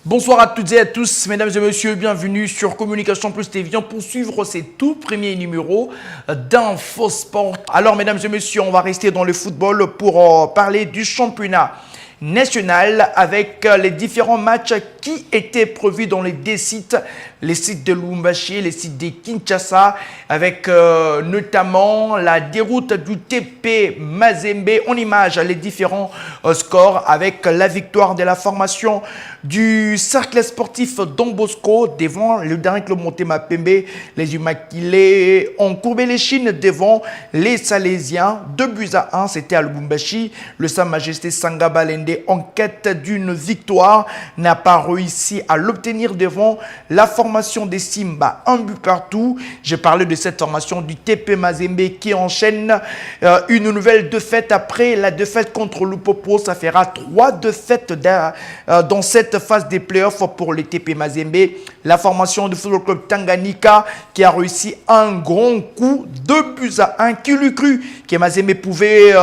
Bonsoir à toutes et à tous, mesdames et messieurs, bienvenue sur Communication Plus TV pour suivre ces tout premiers numéros d'InfoSport. Alors, mesdames et messieurs, on va rester dans le football pour parler du championnat national avec les différents matchs qui étaient prévus dans les deux sites, les sites de Lubumbashi, les sites de Kinshasa, avec notamment la déroute du TP Mazembe. En image les différents scores avec la victoire de la formation du cercle sportif Don Bosco devant le dernier club Motema Pembe. Les Immaculés ont courbé les chines devant les Salésiens. 2-1, c'était à Lubumbashi. Le Sa Majesté Sanga Balende, en quête d'une victoire, n'a pas réussi à l'obtenir devant la formation des Simba. 1 but partout. J'ai parlé de cette formation du TP Mazembe qui enchaîne une nouvelle défaite après la défaite contre Lupopo. Ça fera 3 défaites dans cette phase des playoffs pour le TP Mazembe. La formation du Football Club Tanganyika qui a réussi un grand coup, 2-1. Qui l'eût cru que Mazembe pouvait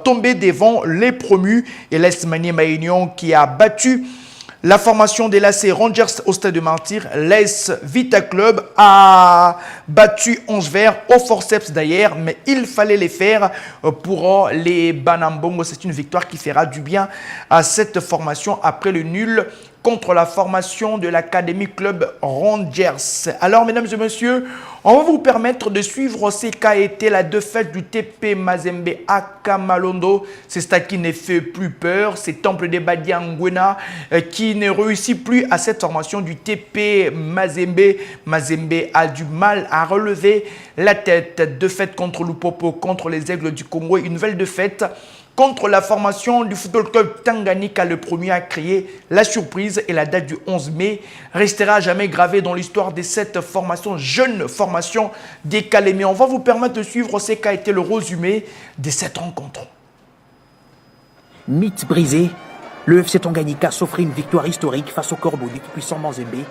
tomber devant les promus, et l'Est Maniema Union qui a battu la formation des l'AC Rangers au Stade de Martyr. L'AS Vita Club a battu 11 verts au forceps d'ailleurs, mais il fallait les faire pour les Banambongo. C'est une victoire qui fera du bien à cette formation après le nul contre la formation de l'Académie Club Rangers. Alors, mesdames et messieurs, on va vous permettre de suivre ce qu'a été la défaite du TP Mazembe à Kamalondo. C'est ça qui ne fait plus peur. C'est Temple de Badia Nguena qui ne réussit plus à cette formation du TP Mazembe. Mazembe a du mal à relever la tête. Défaite contre Lupopo, contre les Aigles du Congo. Une nouvelle défaite contre la formation du Football Club Tanganyika, le premier à créer la surprise, et la date du 11 mai restera à jamais gravée dans l'histoire de cette formation, jeune formation des Calémiens. On va vous permettre de suivre ce qu'a été le résumé de cette rencontre. Mythe brisé, le FC Tanganyika s'offrit une victoire historique face au Corbeau du puissant Mazembe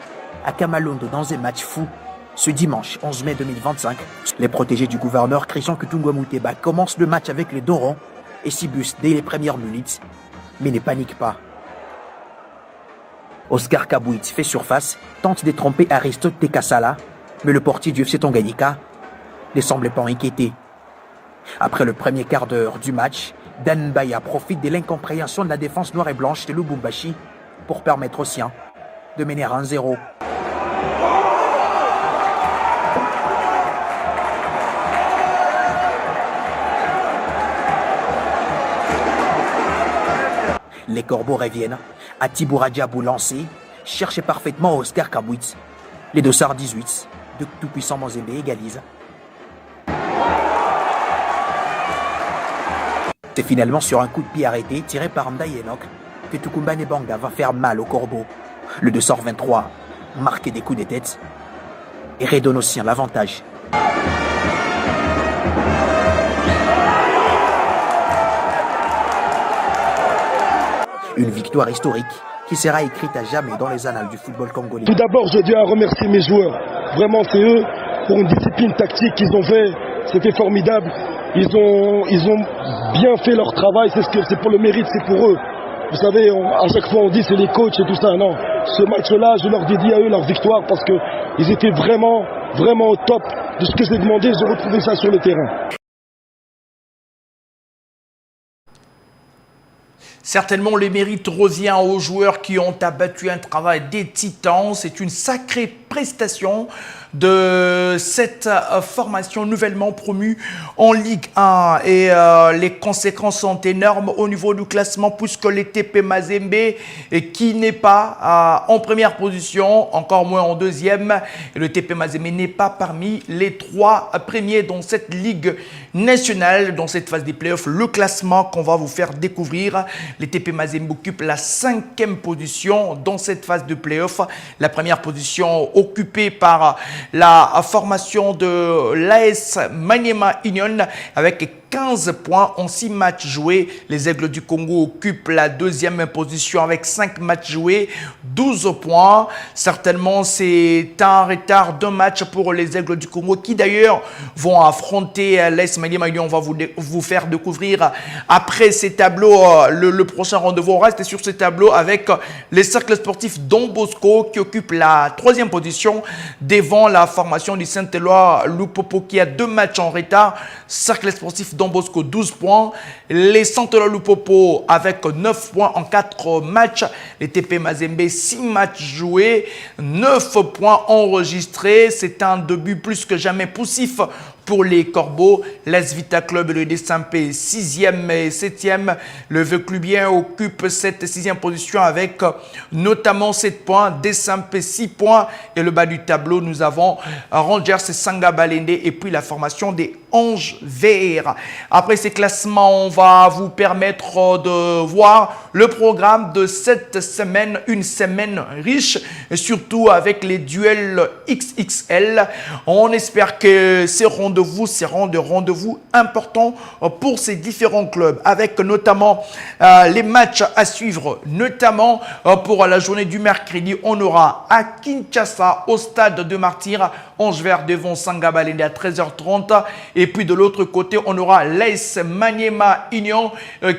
à Kamalondo dans un match fou. Ce dimanche 11 mai 2025, les protégés du gouverneur Christian Kutungwa Muteba commencent le match avec les Dorons et Sibus dès les premières minutes, mais ne panique pas. Oscar Kabouit fait surface, tente de tromper Aristote Tekasala, mais le portier du FC Tanganyika ne semblait pas inquiété. Après le premier quart d'heure du match, Dan Baya profite de l'incompréhension de la défense noire et blanche de Lubumbashi pour permettre aux siens de mener à 1-0. Les Corbeaux reviennent. Atibura Diabou lancé, cherche parfaitement Oscar Kabouit. Les Dossards 18 de tout-puissant Mazembe égalisent. C'est finalement sur un coup de pied arrêté tiré par Ndaye Enoch que Tukumba Nebanga va faire mal aux Corbeaux. Le 223 marque des coups de tête et redonne aux siens l'avantage. Une victoire historique qui sera écrite à jamais dans les annales du football congolais. Tout d'abord, je tiens à remercier mes joueurs. Vraiment, c'est eux, pour une discipline tactique qu'ils ont fait. C'était formidable. Ils ont bien fait leur travail. C'est pour le mérite, c'est pour eux. Vous savez, à chaque fois on dit c'est les coachs et tout ça. Non, ce match-là, je leur dédie à eux leur victoire parce qu'ils étaient vraiment, vraiment au top de ce que j'ai demandé. J'ai retrouvé ça sur le terrain. Certainement, le mérite revient aux joueurs qui ont abattu un travail des titans. C'est une sacrée prestation de cette formation nouvellement promue en Ligue 1. Et les conséquences sont énormes au niveau du classement puisque le TP Mazembe, qui n'est pas en première position, encore moins en deuxième, et le TP Mazembe n'est pas parmi les 3 premiers dans cette Ligue nationale, dans cette phase des playoffs. Le classement qu'on va vous faire découvrir, le TP Mazembe occupe la 5e position dans cette phase de playoffs. La première position occupée par la formation de l'AS Maniema Union avec 15 points en 6 matchs joués. Les Aigles du Congo occupent la deuxième position avec 5 matchs joués, 12 points. Certainement, c'est un retard d'un match pour les Aigles du Congo qui d'ailleurs vont affronter l'AS Maniema Union. On va vous faire découvrir après ces tableaux le prochain rendez-vous. On reste sur ce tableau avec les cercles sportifs Don Bosco qui occupe la troisième position devant la formation du Saint-Éloi Lupopo qui a 2 matchs en retard. Cercle sportif Don Bosco 12 points. Les Saint-Éloi Lupopo avec 9 points en 4 matchs. Les TP Mazembe 6 matchs joués, 9 points enregistrés. C'est un début plus que jamais poussif pour les Corbeaux. L'AS Vita Club et le Desampé 6e et 7e. Le Vauclubien occupe cette 6e position avec notamment 7 points. Desampé 6 points. Et le bas du tableau, nous avons Rangers et Sanga Balende et puis la formation des Anges Verts. Après ces classements, on va vous permettre de voir le programme de cette semaine. Une semaine riche et surtout avec les duels XXL. On espère que ces rendez-vous seront des rendez-vous importants pour ces différents clubs avec notamment les matchs à suivre, notamment pour la journée du mercredi. On aura à Kinshasa au stade de Martyrs Anges Verts devant Sanga Balende à 13h30 et puis de l'autre côté on aura l'AS Maniema Union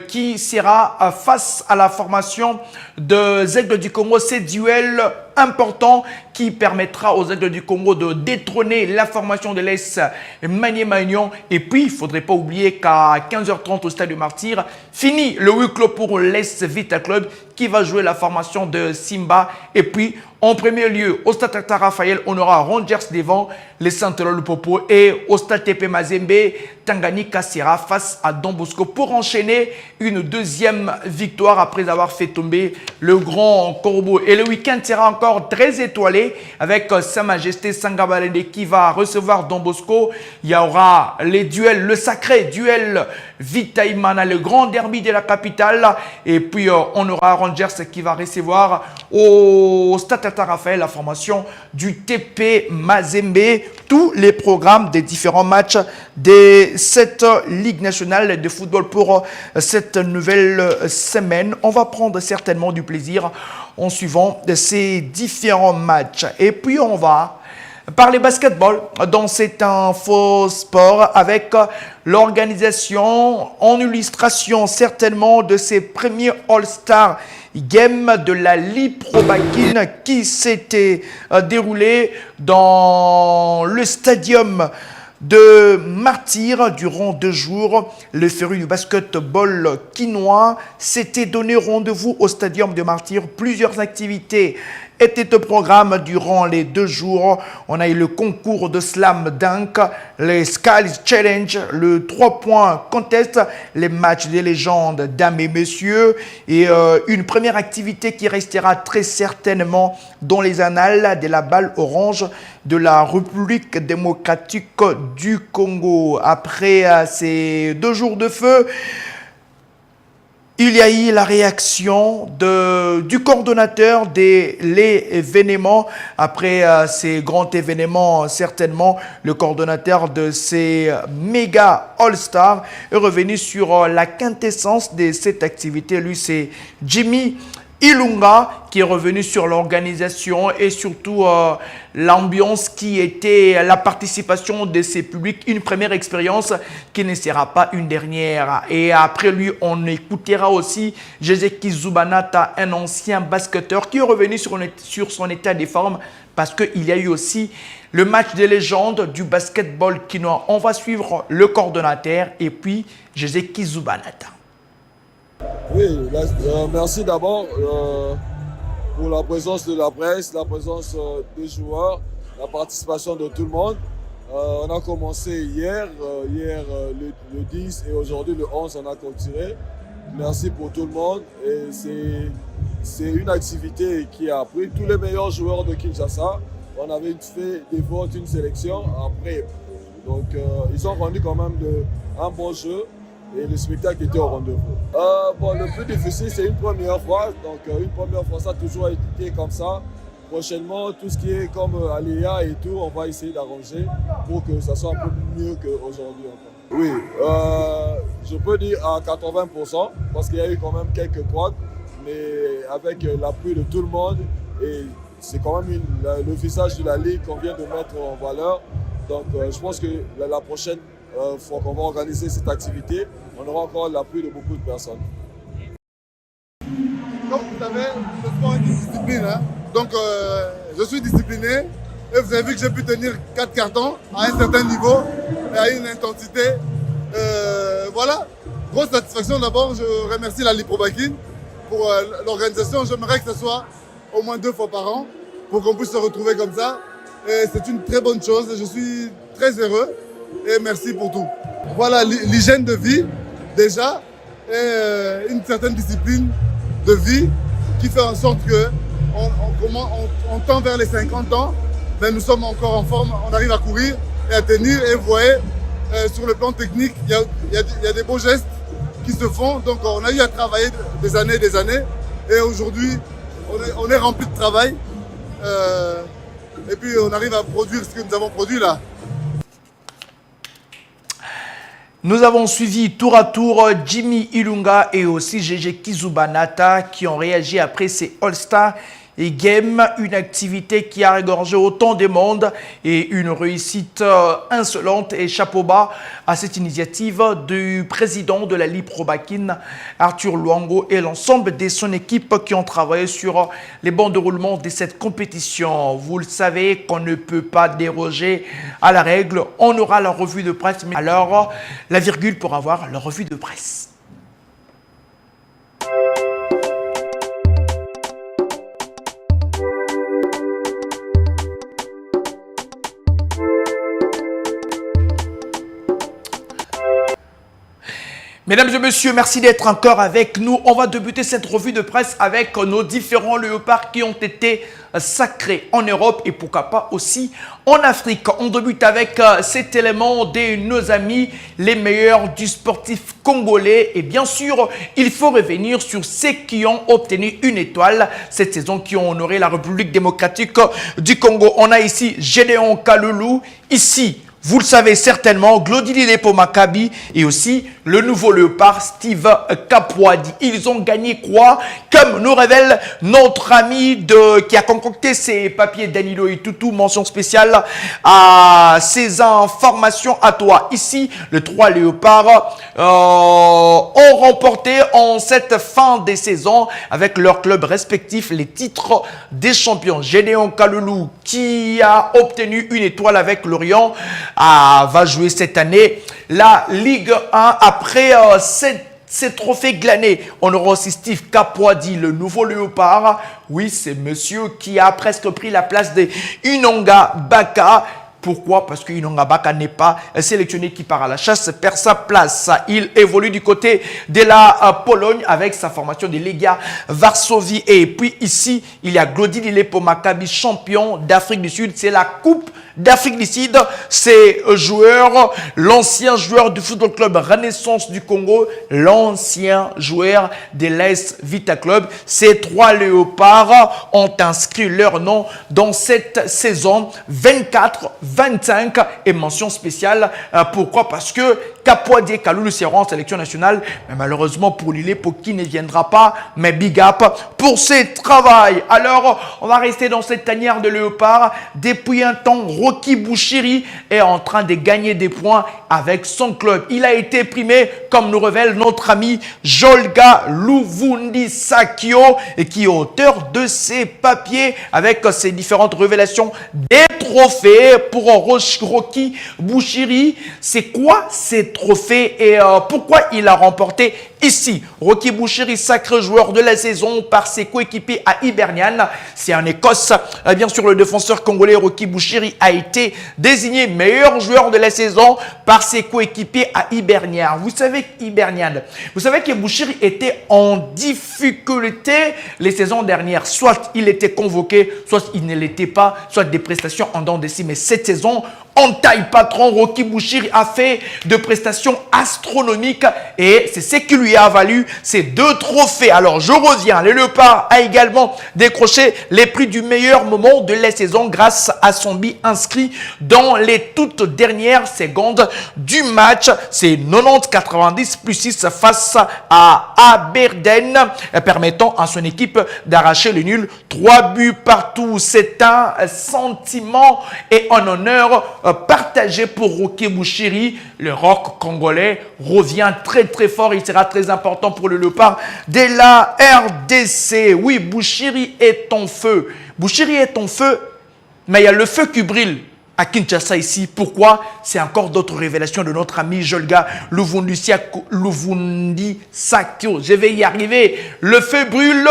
qui sera face à la formation des Aigles du Congo. Ces duels importants qui permettra aux Aigles du Congo de détrôner la formation de l'AS Maniema Union. Et puis, il ne faudrait pas oublier qu'à 15h30 au stade du Martyr, fini le huis clos pour l'AS Vita Club qui va jouer la formation de Simba. Et puis, en premier lieu, au stade Tata Raphaël, on aura Rangers devant les Saint-Éloi Lupopo et au stade TP Mazembe, Tanganyika sera face à Don Bosco pour enchaîner une deuxième victoire après avoir fait tomber le Grand Corbeau. Et le week-end sera encore très étoilé avec Sa Majesté Sanga Balende qui va recevoir Don Bosco. Il y aura les duels, le sacré duel Vitaïmana, le grand derby de la capitale. Et puis on aura Rangers qui va recevoir au stade Tata Raphaël la formation du TP Mazembe. Tous les programmes des différents matchs de cette Ligue nationale de football pour cette nouvelle semaine. On va prendre certainement du plaisir en suivant ces différents matchs. Et puis on va parler basketball dans cet info sport avec l'organisation en illustration certainement de ces premiers All-Star Game de la Ligue Pro Bakin qui s'était déroulé dans le stadium de Martyrs durant 2 jours. Le féru du basketball quinois s'était donné rendez-vous au stadium de Martyrs. Plusieurs activités étaient au programme durant les 2 jours. On a eu le concours de slam dunk, les Skies Challenge, le 3 points contest, les matchs des légendes dames et messieurs et une première activité qui restera très certainement dans les annales de la balle orange de la République démocratique du Congo. Après ces 2 jours de feu, il y a eu la réaction du coordonnateur de l'événement. Après ces grands événements, certainement, le coordonnateur de ces méga All-Stars est revenu sur la quintessence de cette activité. Lui, c'est Jimmy Ilunga qui est revenu sur l'organisation et surtout l'ambiance qui était la participation de ces publics, une première expérience qui ne sera pas une dernière. Et après lui, on écoutera aussi Jezeki Zubanata, un ancien basketteur qui est revenu sur son état de forme parce qu'il y a eu aussi le match des légendes du basketball quinois. On va suivre le coordonnateur et puis Jezeki Zubanata. Oui, merci d'abord pour la présence de la presse, la présence des joueurs, la participation de tout le monde. On a commencé hier le 10 et aujourd'hui le 11 on a continué. Merci pour tout le monde et c'est une activité qui a pris tous les meilleurs joueurs de Kinshasa. On avait fait des votes, une sélection après. Donc ils ont rendu quand même un bon jeu. Et le spectacle était au rendez-vous. Le plus difficile, c'est une première fois. Donc, une première fois, ça a toujours été comme ça. Prochainement, tout ce qui est comme aléa et tout, on va essayer d'arranger pour que ça soit un peu mieux qu'aujourd'hui encore. Oui, je peux dire à 80% parce qu'il y a eu quand même quelques couacs, mais avec l'appui de tout le monde et c'est quand même le visage de la Ligue qu'on vient de mettre en valeur. Donc je pense que la prochaine fois qu'on va organiser cette activité, on aura encore l'appui de beaucoup de personnes. Comme vous savez, le sport est une discipline. Hein? Donc je suis discipliné et vous avez vu que j'ai pu tenir 4 cartons à un certain niveau et à une intensité. Voilà, grosse satisfaction d'abord. Je remercie la Ligue Pro Bakin pour l'organisation. J'aimerais que ce soit au moins 2 fois par an pour qu'on puisse se retrouver comme ça. Et c'est une très bonne chose. Je suis très heureux et merci pour tout. Voilà, l'hygiène de vie déjà et une certaine discipline de vie qui fait en sorte que on tend vers les 50 ans, mais nous sommes encore en forme, on arrive à courir et à tenir. Et vous voyez, sur le plan technique, il y a des beaux gestes qui se font. Donc on a eu à travailler des années. Et aujourd'hui, on est rempli de travail. Et puis on arrive à produire ce que nous avons produit là. Nous avons suivi tour à tour Jimmy Ilunga et aussi Gégé Kizubanata qui ont réagi après ces All-Star et Game, une activité qui a regorgé autant de monde et une réussite insolente. Et chapeau bas à cette initiative du président de la Ligue Pro Bakin, Arthur Luango, et l'ensemble de son équipe qui ont travaillé sur les bancs de roulement de cette compétition. Vous le savez qu'on ne peut pas déroger à la règle. On aura la revue de presse, mais alors la virgule pour avoir la revue de presse. Mesdames et messieurs, merci d'être encore avec nous. On va débuter cette revue de presse avec nos différents léopards qui ont été sacrés en Europe et pourquoi pas aussi en Afrique. On débute avec cet élément de nos amis, les meilleurs du sportif congolais. Et bien sûr, il faut revenir sur ceux qui ont obtenu une étoile cette saison, qui ont honoré la République démocratique du Congo. On a ici Gédéon Kalulu, ici, vous le savez certainement, Glodili Lepo Maccabi et aussi le nouveau léopard Steve Kapwadi. Ils ont gagné quoi? Comme nous révèle notre ami qui a concocté ces papiers, Danilo Itutu, mention spéciale à ces informations à toi. Ici, les 3 léopards ont remporté en cette fin de saison avec leurs clubs respectifs les titres des champions. Gédéon Kalulu qui a obtenu une étoile avec Lorient va jouer cette année la Ligue 1 après ces trophées glanés. On aura aussi Steve Kapwadi, le nouveau léopard. Oui, c'est monsieur qui a presque pris la place de Inonga Baka. Pourquoi? Parce que Inonga Baka n'est pas sélectionné, qui part à la chasse, perd sa place. Il évolue du côté de la Pologne avec sa formation de Legia Varsovie. Et puis ici, il y a Glodili Lepo Maccabi, champion d'Afrique du Sud. C'est la Coupe d'Afrique du Sud. C'est l'ancien joueur du Football Club Renaissance du Congo, l'ancien joueur de l'AS Vita Club. Ces 3 léopards ont inscrit leur nom dans cette saison 24-25 et mention spéciale. Pourquoi? Parce que Kapwadi et Kalulu seront en sélection nationale, mais malheureusement pour Lilepo qui ne viendra pas, mais big up pour ce travail. Alors, on va rester dans cette tanière de léopard. Depuis un temps, Rocky Bouchiri est en train de gagner des points avec son club. Il a été primé, comme nous révèle notre ami Jolga Luvundi Sakio, et qui est auteur de ces papiers avec ses différentes révélations des trophées pour Rocky Bouchiri. C'est quoi ces trophées et pourquoi il a remporté ici? Rocky Bouchiri, sacré joueur de la saison par ses coéquipiers à Hibernian. C'est en Écosse. Bien sûr, le défenseur congolais Rocky Bouchiri a été désigné meilleur joueur de la saison par ses coéquipiers à Hibernian. Vous savez que Bouchiri était en difficulté les saisons dernières. Soit il était convoqué, soit il ne l'était pas, soit des prestations en dents de scie. Mais cette saison, en taille patron, Rocky Bouchiri a fait de prestations astronomiques et c'est ce qui lui a valu ces 2 trophées. Alors je reviens, le léopard a également décroché les prix du meilleur moment de la saison grâce à son but inscrit dans les toutes dernières secondes du match. C'est 90-90 plus 6 face à Aberdeen, permettant à son équipe d'arracher le nul. 3 buts partout. C'est un sentiment et un honneur partagé pour Rocky Bouchiri. Le rock congolais revient très très fort. Il sera très important pour le Léopard de la RDC. Oui, Bouchiri est en feu. Bouchiri est en feu, mais il y a le feu qui brille à Kinshasa ici. Pourquoi? C'est encore d'autres révélations de notre ami Jolga Luvundi Sakio. Je vais y arriver. Le feu brûle.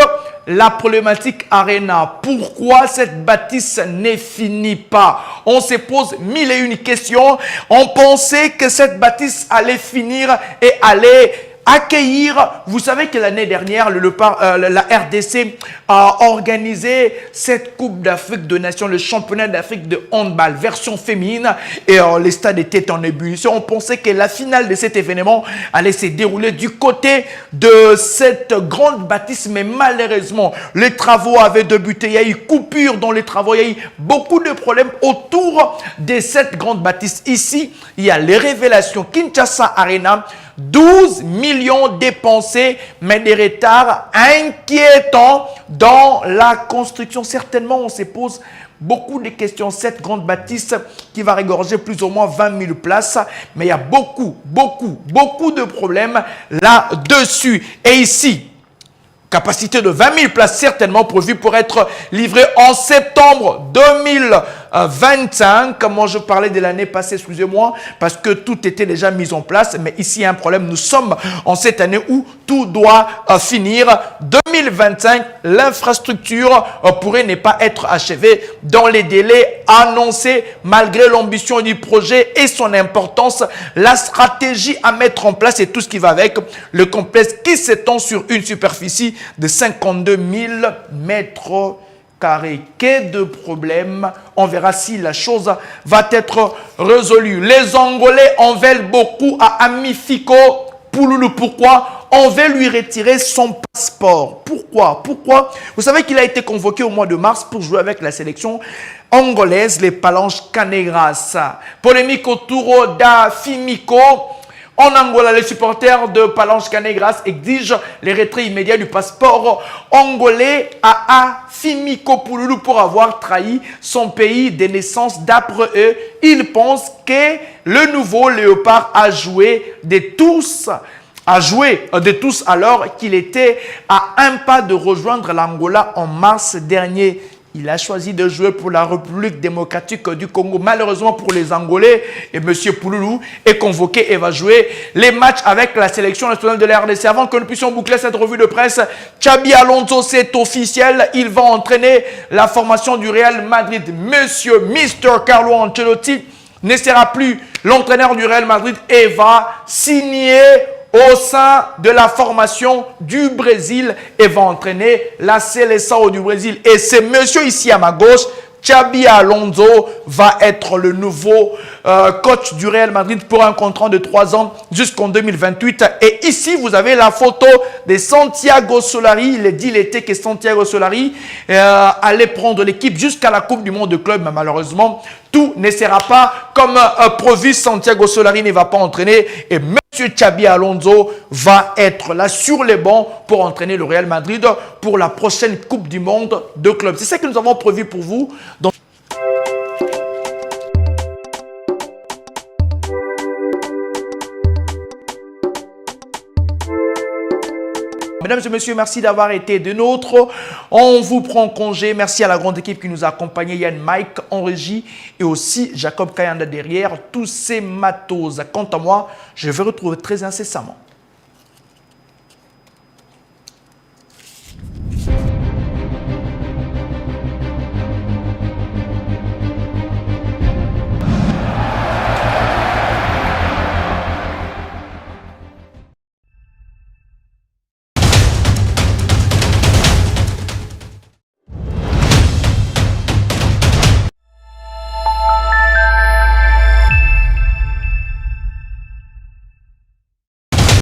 La problématique Arena. Pourquoi cette bâtisse n'est finie pas? On se pose mille et une questions. On pensait que cette bâtisse allait finir et allait accueillir. Vous savez que l'année dernière, la RDC a organisé cette Coupe d'Afrique de Nations, le championnat d'Afrique de handball, version féminine, et les stades étaient en ébullition. On pensait que la finale de cet événement allait se dérouler du côté de cette grande bâtisse, mais malheureusement, les travaux avaient débuté. Il y a eu coupure dans les travaux, il y a eu beaucoup de problèmes autour de cette grande bâtisse. Ici, il y a les révélations. Kinshasa Arena, 12 millions dépensés, mais des retards inquiétants dans la construction. Certainement, on se pose beaucoup de questions. Cette grande bâtisse qui va regorger plus ou moins 20 000 places, mais il y a beaucoup de problèmes là-dessus. Et ici, capacité de 20 000 places certainement prévue pour être livrée en septembre 2025. Moi, je parlais de l'année passée, excusez-moi, parce que tout était déjà mis en place. Mais ici, il y a un problème. Nous sommes en cette année où tout doit finir. 2025, l'infrastructure pourrait ne pas être achevée dans les délais annoncés, malgré l'ambition du projet et son importance, la stratégie à mettre en place et tout ce qui va avec. Le complexe qui s'étend sur une superficie de 52 000 mètres carrés. Quel de problème? On verra si la chose va être résolue. Les Angolais en veulent beaucoup à Amifico Pouloulou. Pourquoi? On veut lui retirer son passeport. Pourquoi? Vous savez qu'il a été convoqué au mois de mars pour jouer avec la sélection angolaise, les Palanches Canegras. Polémique autour d'Afimico. En Angola, les supporters de Palanche Canegras exigent le retrait immédiat du passeport angolais à Afimico Pouloulou pour avoir trahi son pays de naissance. D'après eux, ils pensent que le nouveau Léopard a joué de tous alors qu'il était à un pas de rejoindre l'Angola en mars dernier. Il a choisi de jouer pour la République démocratique du Congo. Malheureusement pour les Angolais, et M. Pouloulou est convoqué et va jouer les matchs avec la sélection nationale de la RDC. Avant que nous puissions boucler cette revue de presse, Xabi Alonso, c'est officiel. Il va entraîner la formation du Real Madrid. Mr. Carlo Ancelotti ne sera plus l'entraîneur du Real Madrid et va signer au sein de la formation du Brésil et va entraîner la Seleção du Brésil. Et c'est monsieur ici à ma gauche, Xabi Alonso, va être le nouveau coach du Real Madrid pour un contrat de 3 ans jusqu'en 2028. Et ici, vous avez la photo de Santiago Solari. Il est dit l'été que Santiago Solari allait prendre l'équipe jusqu'à la Coupe du Monde de club. Mais malheureusement, tout ne sera pas comme prévu. Santiago Solari ne va pas entraîner. Et M. Xabi Alonso va être là sur les bancs pour entraîner le Real Madrid pour la prochaine Coupe du Monde de club. C'est ce que nous avons prévu pour vous. Donc, mesdames et messieurs, merci d'avoir été de nôtres. On vous prend congé. Merci à la grande équipe qui nous a accompagnés. Yann Mike en régie et aussi Jacob Kayanda derrière. Tous ces matos. Quant à moi, je vais retrouver très incessamment.